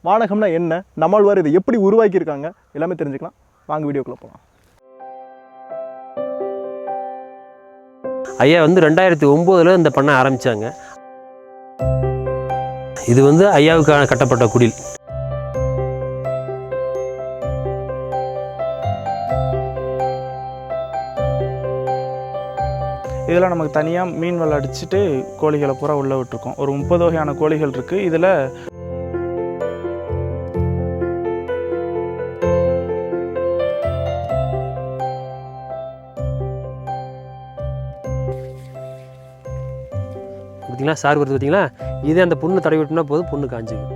வானகம்னா என்ன, நம்மாழ்வார் இதை எப்படி உருவாக்கியிருக்காங்க, எல்லாமே தெரிஞ்சுக்கலாம். வாங்க வீடியோக்குள்ளே போகலாம். ஐயா 2009 இந்த பண்ண ஆரம்பித்தாங்க. இது ஐயாவுக்கான கட்டப்பட்ட குடில். இதில் நமக்கு தனியாக மீன் வலை அடிச்சுட்டு கோழிகளை பூரா உள்ளே விட்டுருக்கோம். ஒரு 30 வகையான கோழிகள் இருக்குது. இதில் பார்த்தீங்களா சார் வருது பார்த்தீங்களா, இதே அந்த புண்ணு தடவி விட்டுனா போதும், புண்ணு காஞ்சிக்கும்.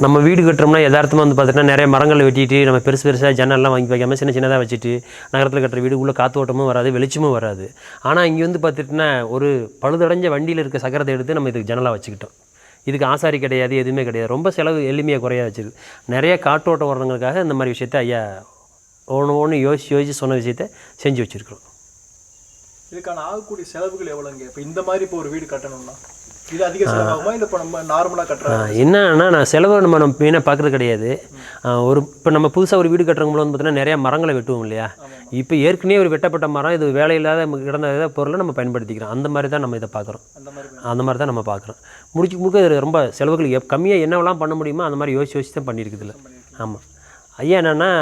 நம்ம வீடு கட்டுறோம்னா யதார்த்தமாக பார்த்திங்கன்னா நிறைய மரங்களை வெட்டிட்டு நம்ம பெருசாக ஜன்னல்லாம் வாங்கி வைக்காமல் சின்னதாக வச்சுட்டு நகரத்தில் கட்டுற வீடு உள்ள காற்று ஓட்டமும் வராது, வெளிச்சமும் வராது. ஆனால் இங்கே பார்த்துட்டுனா ஒரு பழுதடைஞ்ச வண்டியில் இருக்க சக்கரத்தை எடுத்து நம்ம இதுக்கு ஜன்னலாக வச்சுக்கிட்டோம். இதுக்கு ஆசாரி கிடையாது, எதுவுமே கிடையாது. ரொம்ப செலவு எளிமையாக குறையாக வச்சுருக்கு. நிறைய காற்றோட்டம் வர்றவங்களுக்காக இந்த மாதிரி விஷயத்தை ஐயா ஒன்று யோசித்து சொன்ன விஷயத்தை செஞ்சு வச்சுருக்கிறோம். இதுக்கான ஆகக்கூடிய செலவுகள் எவ்வளோங்க? இப்போ இந்த மாதிரி இப்போ ஒரு வீடு கட்டணும்னா இது அதிக செலவாகுமா, இல்லை இப்போ நம்ம நார்மலாக கட்டுறோம்? என்னன்னா நான் செலவை நம்ம மெயினாக பார்க்குறது கிடையாது. இப்போ நம்ம புதுசாக ஒரு வீடு கட்டுறவங்களும் பார்த்தீங்கன்னா நிறையா மரங்களை வெட்டுவோம் இல்லையா. இப்போ ஏற்கனவே ஒரு வெட்டப்பட்ட மரம், இது வேலையில்லாத கிடந்த பொருளை நம்ம பயன்படுத்திக்கிறோம். அந்த மாதிரி தான் நம்ம இதை பார்க்குறோம். அந்த மாதிரி தான் நம்ம பார்க்குறோம். முழுக்க ரொம்ப செலவுகள் கம்மியாக என்னவெல்லாம் பண்ண முடியுமோ அந்த மாதிரி யோசிச்சு தான் பண்ணியிருக்குதுல்ல. ஆமாம். ஐயா என்னென்னா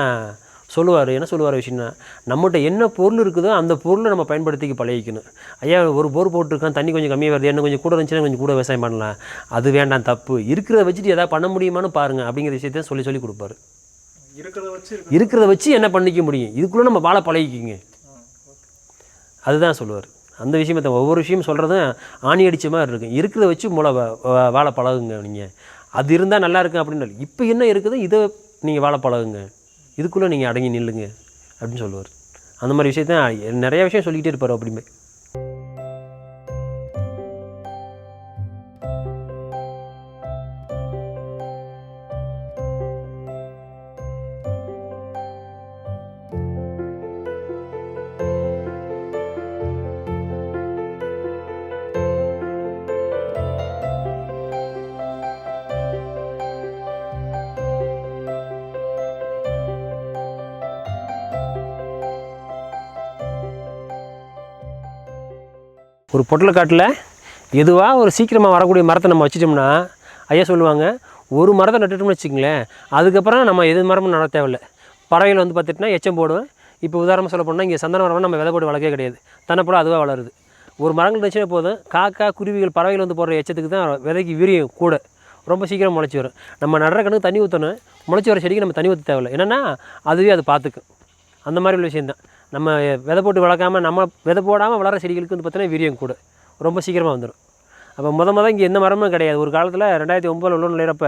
என்ன சொல்லுவார் விஷயம்னா, நம்மகிட்ட என்ன பொருள் இருக்குதோ அந்த பொருளை நம்ம பயன்படுத்திக்க பழகிக்கணும். ஐயா ஒரு போர் போட்டிருக்கான், தண்ணி கொஞ்சம் கம்மியாக வருது, என்ன கொஞ்சம் கூட இருந்துச்சுன்னா கொஞ்சம் கூட விவசாயம் பண்ணலாம், அது வேண்டாம், தப்பு. இருக்கிறத வச்சுட்டு எதாவது பண்ண முடியுமான்னு பாருங்கள் அப்படிங்கிற விஷயத்த சொல்லி கொடுப்பாரு. இருக்கிறத வச்சு என்ன பண்ணிக்க முடியும், இதுக்குள்ளே நம்ம வாழ பழகிக்கிங்க, அதுதான் சொல்லுவார். அந்த விஷயத்தை ஒவ்வொரு விஷயம் சொல்கிறதும் ஆணி அடித்த மாதிரி இருக்கும். இருக்கிறத வச்சு வாழ பழகுங்க நீங்கள். அது இருந்தால் நல்லா இருக்கும் அப்படின்னு. இப்போ என்ன இருக்குதோ இதை நீங்கள் வாழ பழகுங்க, இதுக்குள்ளே நீங்கள் அடங்கி நில்லுங்க அப்படின்னு சொல்லுவார். அந்த மாதிரி விஷயத்த நிறைய விஷயம் சொல்லிக்கிட்டே இருப்பார். அப்படிமே ஒரு பொட்டலக்காட்டில் எதுவாக ஒரு சீக்கிரமாக வரக்கூடிய மரத்தை நம்ம வச்சிட்டோம்னா ஐயா சொல்லுவாங்க, ஒரு மரத்தை நட்டுட்டோம்னு வச்சுக்கங்களேன், அதுக்கப்புறம் நம்ம எது மரமும் நட தேவையில்லை. பறவைகள் பார்த்துட்டுனா எச்சம் போடுவேன். இப்போ உதாரணமாக சொல்ல போனால் இங்கே சந்தன மரம் நம்ம விதை போட்டு வளர்க்கவே கிடையாது, தன்னை போல் அதுவாக வளருது. ஒரு மரங்கள் இருந்துச்சுன்னா போதும், காக்கா குருவிகள் பறவைகள் போடுற எச்சத்துக்கு தான் விதைக்கு வீரியம் கூட, ரொம்ப சீக்கிரம் முளைச்சி வரும். நம்ம நடுற கணக்கு தண்ணி ஊற்றணும், முளைச்சி வர செடிக்கு நம்ம தண்ணி ஊற்ற தேவையில்லை. என்னென்னா அதுவே அதை பார்த்துக்கும். அந்த மாதிரி உள்ள விஷயந்தான். நம்ம விதை போட்டு வளர்க்காமல் நம்ம விதை போடாமல் வளர செடிகளுக்கு பார்த்தீங்கன்னா வீரியம் கூட, ரொம்ப சீக்கிரமாக வந்துடும். அப்போ மொதல் இங்கே எந்த மரமும் கிடையாது. ஒரு காலத்தில் 2009 உள்ள நிலையிறப்ப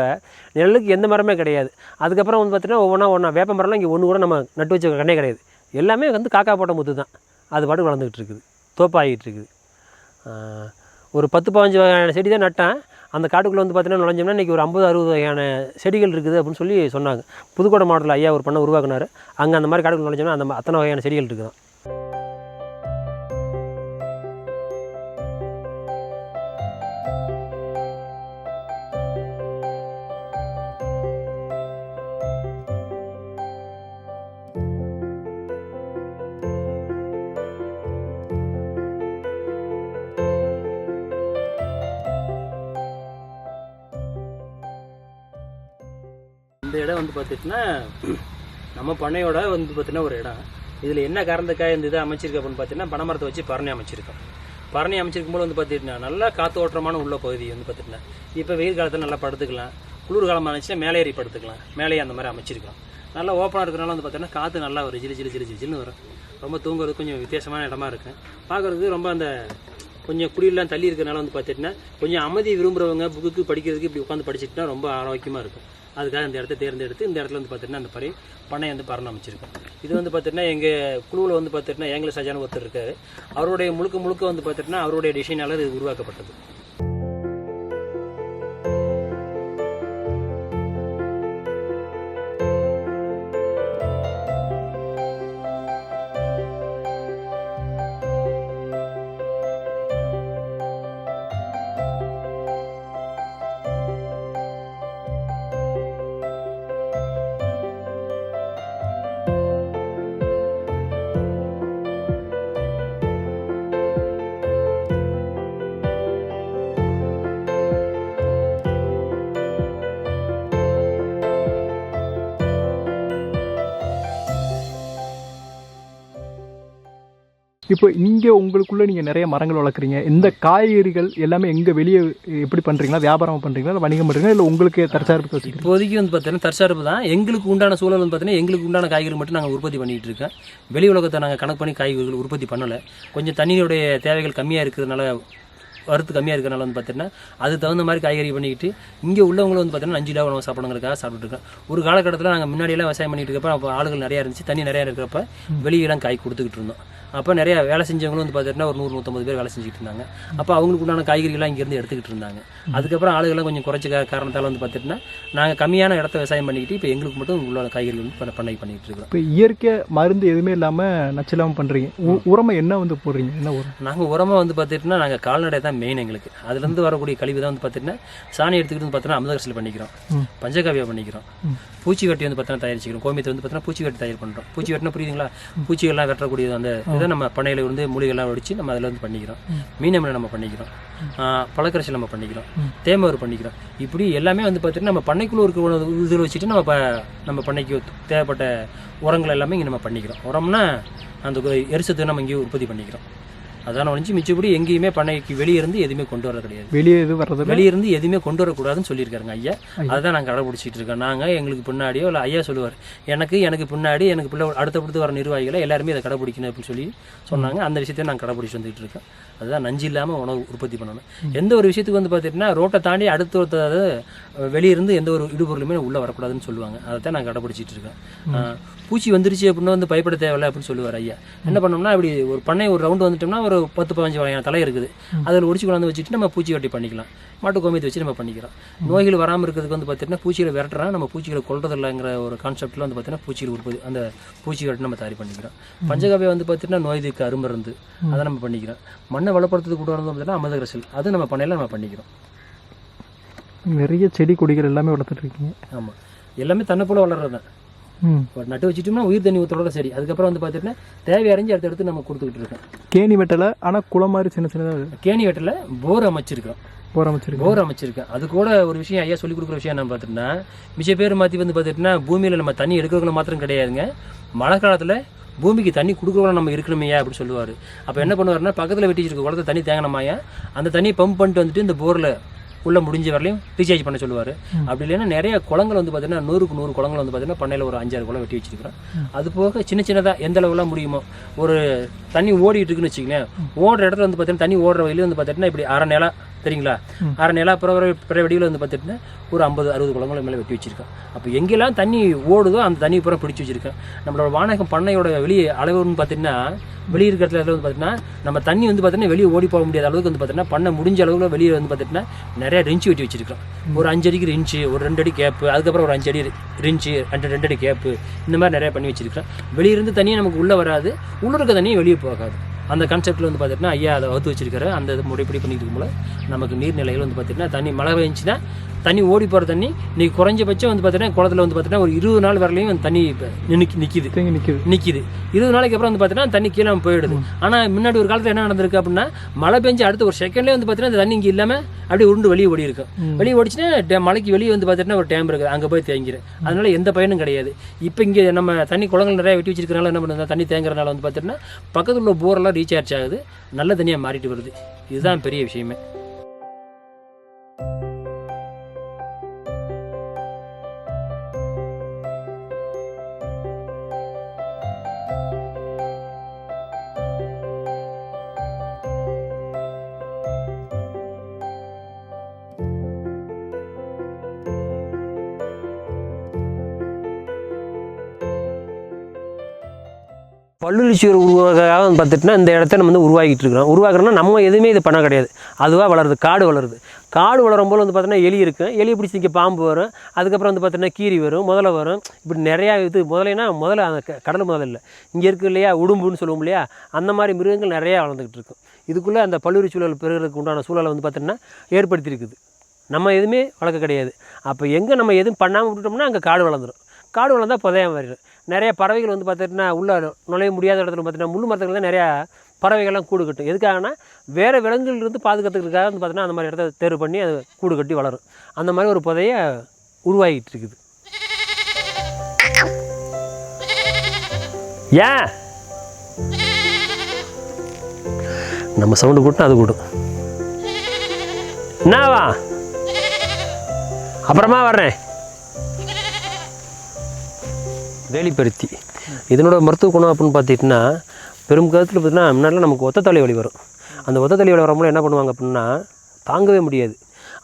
நெல்லுக்கு எந்த மரமே கிடையாது. அதுக்கப்புறம் பார்த்தீங்கன்னா ஒவ்வொன்றா வேப்ப மரம்லாம் இங்கே ஒன்று கூட நம்ம நட்டு வச்ச கண்ணே கிடையாது. எல்லாமே காக்கா போட்ட முத்து தான். அது பாட்டு வளர்ந்துக்கிட்டு இருக்குது, தோப்பாகிட்டு இருக்குது. ஒரு 10-15 வகையான செடி தான் நட்டேன். அந்த காட்டுக்குள்ளே பார்த்தீங்கன்னா நுழைஞ்சோம்னா இன்றைக்கி ஒரு 50-60 வகையான செடிகள் இருக்குது அப்படின்னு சொல்லி சொன்னாங்க. புதுக்கோட்டை மாவட்டத்தில் ஐயா ஒரு பண்ண உருவாக்குனார். அங்கே அந்த மாதிரி காட்டுக்குள்ளே நுழைஞ்சோம்னா அந்த அத்தனை வகையான செடிகள் இருக்குதான். இந்த இடம் பார்த்துட்டுனா நம்ம பண்ணையோட பார்த்தீங்கன்னா ஒரு இடம். இதில் என்ன காரணத்துக்காக இந்த இதை அமைச்சிருக்கு அப்படின்னு பார்த்தீங்கன்னா, பனைமரத்தை வச்சு பரணி அமைச்சிருக்கோம். பரணி அமைச்சிருக்கும்போது பார்த்துட்டுனா நல்லா காற்று ஓட்டமான உள்ள பகுதி பார்த்துட்டுனா இப்போ வெயில் காலத்தில் நல்லா படுத்துக்கலாம், குளிர் காலமாக இருந்துச்சுன்னா மேலே ஏறி படுத்துக்கலாம். மேலேயே அந்த மாதிரி அமைச்சிருக்கோம். நல்லா ஓப்பனாக இருக்கிறனால பார்த்தீங்கன்னா காற்று நல்லா ஒரு ஜிலு வரும். ரொம்ப தூங்குறது கொஞ்சம் வித்தியாசமான இடமா இருக்குது. பார்க்குறதுக்கு ரொம்ப அந்த கொஞ்சம் குடியெல்லாம் தள்ளி இருக்கிறனால பார்த்துட்டுனா கொஞ்சம் அமைதி விரும்புகிறவங்க புக்கு படிக்கிறதுக்கு இப்படி உட்காந்து படிச்சுட்டுனா ரொம்ப ஆரோக்கியமாக இருக்கும். அதுக்காக இந்த இடத்த தேர்ந்தெடுத்து இந்த இடத்துல பார்த்தீங்கன்னா அந்த பண்ணை பரணம் அமைச்சிருக்கோம். இது பார்த்தீங்கன்னா எங்கள் குழுவில் பார்த்தீங்கன்னா ஏங்கல சஜான ஒருத்தர் இருக்கார். அவருடைய முழுக்க பார்த்தீங்கன்னா அவருடைய டிசைனால இது உருவாக்கப்பட்டது. இப்போ இங்கே உங்களுக்குள்ளே நீங்கள் நிறைய மரங்கள் வளர்க்குறீங்க, இந்த காய்கறிகள் எல்லாமே எங்கே வெளியே எப்படி பண்ணுறீங்களா, வியாபாரம் பண்ணுறீங்களா, இல்லை வணிகம் பண்ணுறீங்களா, இல்லை உங்களுக்கு தற்சார்பு வச்சுக்கிறீங்க? இப்போதைக்கு வந்து பார்த்தீங்கன்னா தற்சார்பு தான். எங்களுக்கு உண்டான சூழல் வந்து பார்த்தீங்கன்னா எங்களுக்கு உண்டான காய்கறி மட்டும் நாங்கள் உற்பத்தி பண்ணிகிட்டு இருக்கோம். வெளி உலகத்தை நாங்கள் கணக்கு பண்ணி காய்கறிகள் உற்பத்தி பண்ணலை. கொஞ்சம் தண்ணியுடைய தேவைகள் கம்மியாக இருக்கிறதுனால, வரத்து கம்மியாக இருக்கிறனால வந்து பார்த்தீங்கன்னா அது தகுந்த மாதிரி காய்கறி பண்ணிக்கிட்டு இங்கே உள்ளவங்களும் வந்து பார்த்தீங்கன்னா 5 கிலோ உணவு சாப்பிடுங்கிறதுக்காக சாப்பிட்டுருக்கோம். ஒரு காலகட்டத்தில் நாங்கள் முன்னாடியெல்லாம் விவசாயம் பண்ணிட்டு இருக்கப்போ அப்போ ஆளுகள் நிறையா இருந்துச்சு, தண்ணி நிறையா இருக்கிறப்ப வெளியெல்லாம் காய் கொடுத்துக்கிட்டு இருந்தோம். அப்போ நிறையா வேலை செஞ்சவங்களும் வந்து பார்த்தீங்கன்னா ஒரு 100-150 பேர் வேலை செஞ்சுட்டு இருந்தாங்க. அப்போ அவங்களுக்கு உண்டான காய்கறிகள்லாம் இங்கேருந்து எடுத்துக்கிட்டு இருந்தாங்க. அதுக்கப்புறம் ஆளுகள்லாம் கொஞ்சம் குறைச்ச காரணத்தால் வந்து பார்த்திங்கன்னா நாங்கள் கம்மியான இடத்த விவசாயம் பண்ணிக்கிட்டு இப்போ எங்களுக்கு மட்டும் உள்ள காய்கறிகள் வந்து பண்ணை பண்ணிக்கிட்டு இருக்கோம். இப்போ இயற்கை மருந்து எதுவுமே இல்லாமல் நச்சில்லாமல் பண்ணுறீங்க. உரமாக என்ன வந்து போடுறீங்க? என்ன உரம்? நாங்கள் உரமாக வந்து பார்த்துட்டுனா நாங்கள் கால்நடை தான் மெயின் எங்களுக்கு. அதுலேருந்து வரக்கூடிய கழிவு தான் வந்து பார்த்திங்கன்னா சாணி எடுத்துக்கிட்டு வந்து பார்த்தீங்கன்னா அமிர்தகரிசல் பண்ணிக்கிறோம், பஞ்சகாவியா பண்ணிக்கிறோம், பூச்சி வெட்டி வந்து பார்த்தீங்கன்னா தயாரிச்சிக்கிறோம், கோமியத்தை வந்து பார்த்தீங்கன்னா பூச்சி வெட்டி தயார் பண்ணுறோம். பூச்சி வெட்டினா புரியுதுங்களா? பூச்சிகள்லாம் வெட்டக்கூடியது அந்த இதை நம்ம பண்ணையில் வந்து மூலிகைலாம் வடித்து நம்ம அதில் வந்து பண்ணிக்கிறோம். மீன் அமிலம் நம்ம பண்ணிக்கிறோம், பழக்கரிசல் நம்ம பண்ணிக்கிறோம், தேமவர் பண்ணிக்கிறோம். இப்படி எல்லாமே வந்து பார்த்திங்கன்னா நம்ம பண்ணைக்குள்ளே இருக்க இதில் வச்சுட்டு நம்ம பண்ணைக்கு தேவைப்பட்ட உரங்கள் எல்லாமே இங்கே நம்ம பண்ணிக்கிறோம். உரம்னா அந்த எரிசத்து நம்ம இங்கேயே உற்பத்தி பண்ணிக்கிறோம். அதான் ஒழிஞ்சு மிச்சப்படி எங்கேயுமே பண்ணைக்கு வெளியே இருந்து எதுவுமே கொண்டு வர கிடையாது. வெளியே இருந்து எதுவுமே கொண்டு வரக்கூடாதுன்னு சொல்லியிருக்காருங்க ஐயா. அதுதான் நாங்கள் கடைபிடிச்சிட்டு இருக்கோம். நாங்கள் எங்களுக்கு பின்னாடியோ இல்லை ஐயா சொல்லுவார், எனக்கு பின்னாடி எனக்கு பிள்ளை அடுத்தடுத்து வர நிர்வாகிகளை எல்லாருமே இதை கடைபிடிக்கணும் அப்படின்னு சொல்லி சொன்னாங்க. அந்த விஷயத்தையும் நாங்கள் கடைபிடிச்சி வந்துகிட்டு இருக்கோம். அதுதான் நஞ்சு இல்லாமல் உணவு உற்பத்தி பண்ணணும். எந்த ஒரு விஷயத்துக்கு வந்து பார்த்திங்கன்னா ரோட்டை தாண்டி அடுத்த வெளியிருந்து எந்த ஒரு இடுபொருளுமே உள்ளே வரக்கூடாதுன்னு சொல்லுவாங்க. அதை தான் நாங்கள் கடைபிடிச்சிட்டு இருக்கோம். பூச்சி வந்துருச்சு அப்படின்னா வந்து பயப்பட தேவையில்லை அப்படின்னு சொல்லுவார் ஐயா. என்ன பண்ணோம்னா அப்படி ஒரு பண்ணை ஒரு ரவுண்டு வந்துட்டோம்னா ஒரு 10-15 வகையான தலை இருக்குது, அதில் ஒடிச்சு கொண்டாந்து வச்சுட்டு நம்ம பூச்சி வெட்டி பண்ணிக்கலாம். மாட்டு கோமியத்தை வச்சு நம்ம பண்ணிக்கிறோம். நோய்கள் வராமல் இருக்கிறதுக்கு வந்து பார்த்திங்கன்னா பூச்சிகளை விரட்டுறோம், நம்ம பூச்சிகளை கொள்றதில்லைங்கிற ஒரு கான்செப்டில் வந்து பார்த்திங்கன்னா பூச்சிகள் உற்பத்தி அந்த பூச்சி வெட்டி நம்ம தயாரி பண்ணிக்கிறோம். பஞ்சகாவியை வந்து பார்த்திங்கன்னா நோய் தீர்க்க அருமருந்து அதை நம்ம பண்ணிக்கிறோம். மண்ணை வளப்படுறதுக்கு கூட வந்து பார்த்திங்கன்னா அமிர்தகரிசல் அது நம்ம பண்ணையில் நம்ம பண்ணிக்கிறோம். நிறைய செடி கொடிகள் எல்லாமே வளர்த்துட்டு இருக்கீங்க. ஆமாம், எல்லாமே தன்னை போல வளர்றது தான். நட்டு வச்சுட்டோம்னா உயிர் தண்ணி ஊற்றுறதோட சரி. அதுக்கப்புறம் வந்து பார்த்திங்கன்னா தேவை அறிஞ்சு அடுத்தடுத்து நம்ம கொடுத்துக்கிட்டு இருக்கோம். கேணி வெட்டலை, ஆனால் குளம் மாதிரி சின்ன சின்னதாக கேணி வெட்டலை போர் அமைச்சிருக்கோம். போர் அமைச்சிருக்கேன். அது கூட ஒரு விஷயம் ஐயா சொல்லிக் கொடுக்குற விஷயம் என்ன பார்த்துட்டுனா, மிச்ச பேர் மாற்றி வந்து பார்த்துட்டுனா பூமியில் நம்ம தண்ணி எடுக்கிறவங்கள மாத்திரம் கிடையாதுங்க, மழை காலத்தில் பூமிக்கு தண்ணி கொடுக்குறவங்க நம்ம இருக்கணுமையா அப்படி சொல்லுவார். அப்போ என்ன பண்ணுவாருன்னா பக்கத்தில் வெட்டி வச்சிருக்க குளத்தை தண்ணி தேங்கணுமாயா, அந்த தண்ணியை பம்ப் பண்ணிட்டு வந்துட்டு இந்த போரில் உள்ள முடிஞ்ச வரலையும் ரீசார்ஜ் பண்ண சொல்லுவார். அப்படி இல்லைன்னா நிறைய குளங்கள் வந்து பார்த்தீங்கன்னா 100க்கு 100 குளங்கள் வந்து பார்த்தீங்கன்னா பண்ணையில் ஒரு 5-6 குளம் வெட்டி வச்சிருக்கிறோம். அது போக சின்ன சின்னதாக எந்த அளவுலாம் முடியுமோ ஒரு தண்ணி ஓடிட்டு இருக்குன்னு வச்சுக்கங்களேன், ஓடுற இடத்துல வந்து பார்த்தீங்கன்னா தண்ணி ஓடுற வழியில் வந்து பார்த்தீங்கன்னா இப்படி அரை நிலா சரிங்களா, அரை நிலா பிற வெடியில் வந்து பார்த்துட்டுனா ஒரு 50-60 குளங்கள் மேலே வெட்டி வச்சிருக்கேன். அப்போ எங்கெல்லாம் தண்ணி ஓடுதோ அந்த தண்ணி பூரா பிடிச்சி வச்சிருக்கேன். நம்மளோட வானகம் பண்ணையோட வெளியே அளவுன்னு பார்த்திங்கன்னா வெளியே இருக்கிற இடத்துல வந்து பார்த்திங்கன்னா நம்ம தண்ணி வந்து பார்த்திங்கன்னா வெளியே ஓடி போக முடியாத அளவுக்கு வந்து பார்த்திங்கன்னா பண்ண முடிஞ்ச அளவுக்கு வெளியே வந்து பார்த்திங்கன்னா நிறைய ரெஞ்சு வெட்டி வச்சிருக்கோம். ஒரு 5 அடிக்கு ரெஞ்சு, ஒரு 2 அடி கேப்பு, அதுக்கப்புறம் ஒரு 5 அடி ரெஞ்சு, 2 அடி கேப்பு, இந்த மாதிரி நிறையா பண்ணி வச்சிருக்கேன். வெளியிருந்து தண்ணியை நமக்கு உள்ளே வராது, உள்ளே இருக்க தண்ணியை வெளியே போகாது. அந்த கான்செப்டில் வந்து பார்த்திங்கன்னா ஐயா அதை வகுத்து வச்சிருக்காரு. அந்த முறைப்படி பண்ணிட்டு இருக்கும்போது நமக்கு நீர்நிலைகள் வந்து பார்த்திங்கன்னா தண்ணி மழை பெஞ்சுன்னா தண்ணி ஓடி போகிற தண்ணி இன்றைக்கி குறைஞ்சபட்சம் வந்து பார்த்திங்கன்னா குளத்தில் வந்து பார்த்திங்கன்னா ஒரு 20 நாள் வரலையும் அந்த தண்ணி நிற்கிது 20 நாளைக்கு அப்புறம் வந்து பார்த்திங்கன்னா தண்ணி கீழே போயிடுது. ஆனால் முன்னாடி ஒரு காலத்தில் என்ன நடந்திருக்கு அப்படின்னா மழை பெஞ்சு அடுத்த ஒரு செகண்ட்லேயே வந்து பார்த்திங்கன்னா அந்த தண்ணி இங்கே இல்லாமல் அப்படியே உருண்டு வெளியே ஓடி இருக்கும். வெளியே ஓடிச்சுன்னா மலைக்கு வெளியே வந்து பார்த்திங்கன்னா ஒரு டேம் இருக்குது, அங்கே போய் தேங்கிடும். அதனால எந்த பயனும் கிடையாது. இப்போ இங்கே நம்ம தண்ணி குளங்கள் நிறையா வெட்டி வச்சிருக்கனால என்ன பண்ணுறது, தண்ணி தேங்குறதுனால வந்து பார்த்திங்கன்னா பக்கத்தில் உள்ள போரெல்லாம் ரீசார்ஜ் ஆகுது, நல்ல தண்ணியாக மாறிட்டு வருது. இதுதான் பெரிய விஷயமே. பல்லுரிச்சியர் உருவாக வந்து பார்த்துட்டுனா இந்த இடத்த நம்ம வந்து உருவாக்கிட்டு இருக்கிறோம். உருவாக்குறோம்னா நம்ம எதுவுமே இது பண்ண கிடையாது, அதுவாக வளருது, காடு வளருது. காடு வளரும் போது வந்து பார்த்தீங்கன்னா எலி இருக்கும், எலியை பிடிச்சி நிற்க பாம்பு வரும், அதுக்கப்புறம் வந்து பார்த்தீங்கன்னா கீரி வரும், முதல்ல வரும், இப்படி நிறையா இது. முதல்ல அந்த கடல் முதல்ல இல்லை, இங்கே இருக்குது இல்லையா உடும்புன்னு சொல்லுவோம் இல்லையா, அந்த மாதிரி மிருகங்கள் நிறையா வளர்ந்துக்கிட்டு இருக்கும். இதுக்குள்ளே அந்த பல்லுரி சூழல் பெறுகிறதுக்கு உண்டான சூழலை வந்து பார்த்திங்கன்னா ஏற்படுத்தியிருக்குது. நம்ம எதுவுமே வளர்க்க கிடையாது. அப்போ எங்கே நம்ம எதுவும் பண்ணாமல் விட்டுட்டோம்னா அங்கே காடு வளர்ந்துடும். காடு வளர்ந்தால் புதைய மாறிடும். நிறைய பறவைகள் வந்து பார்த்திங்கன்னா உள்ளே நுழைய முடியாத இடத்துல பார்த்திங்கன்னா முள்ளு மரத்துகள் தான் நிறையா பறவைகள்லாம் கூடு கட்டும். எதுக்காகனா வேறு விலங்குகளிலிருந்து பாதுகாத்துக்கிறதுக்காக வந்து பார்த்திங்கன்னா அந்த மாதிரி இடத்த தேர்வு பண்ணி அது கூடு கட்டி வளரும். அந்த மாதிரி ஒரு புதைய உருவாகிட்டு இருக்குது. ஏன் நம்ம சவுண்டு கூட்டம் அது கூடும். என்னவா அப்புறமா வர்றேன். வேலிப்பருத்தி இதனோட மருத்துவ குணம் அப்படின்னு பார்த்துக்கிட்டிங்கன்னா பெரும் கருத்தில் பார்த்தீங்கன்னா முன்னாடிலாம் நமக்கு ஒத்த தலைவலி வரும். அந்த ஒத்த தலைவலி வரும்போது என்ன பண்ணுவாங்க அப்படின்னா தாங்கவே முடியாது.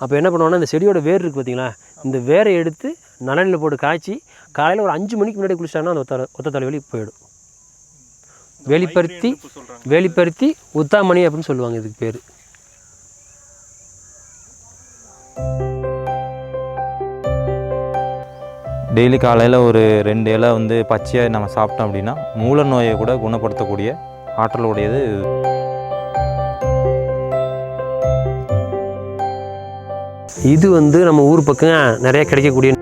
அப்போ என்ன பண்ணுவாங்கன்னா இந்த செடியோட வேர் இருக்குது பார்த்தீங்களா, இந்த வேரை எடுத்து நலனில் போட்டு காய்ச்சி காலையில் ஒரு 5 மணிக்கு முன்னாடி குளிச்சிட்டாங்கன்னா அந்த ஒத்த தலைவலி போயிடும். வேலிப்பருத்தி உத்தாமணி அப்படின்னு சொல்லுவாங்க இதுக்கு பேர். டெய்லி காலையில் ஒரு 2 இலை வந்து பச்சையாக நம்ம சாப்பிட்டோம் அப்படின்னா மூல நோயை கூட குணப்படுத்தக்கூடிய ஆற்றல் உடையது. இது வந்து நம்ம ஊர் பக்கம் நிறைய கிடைக்கக்கூடிய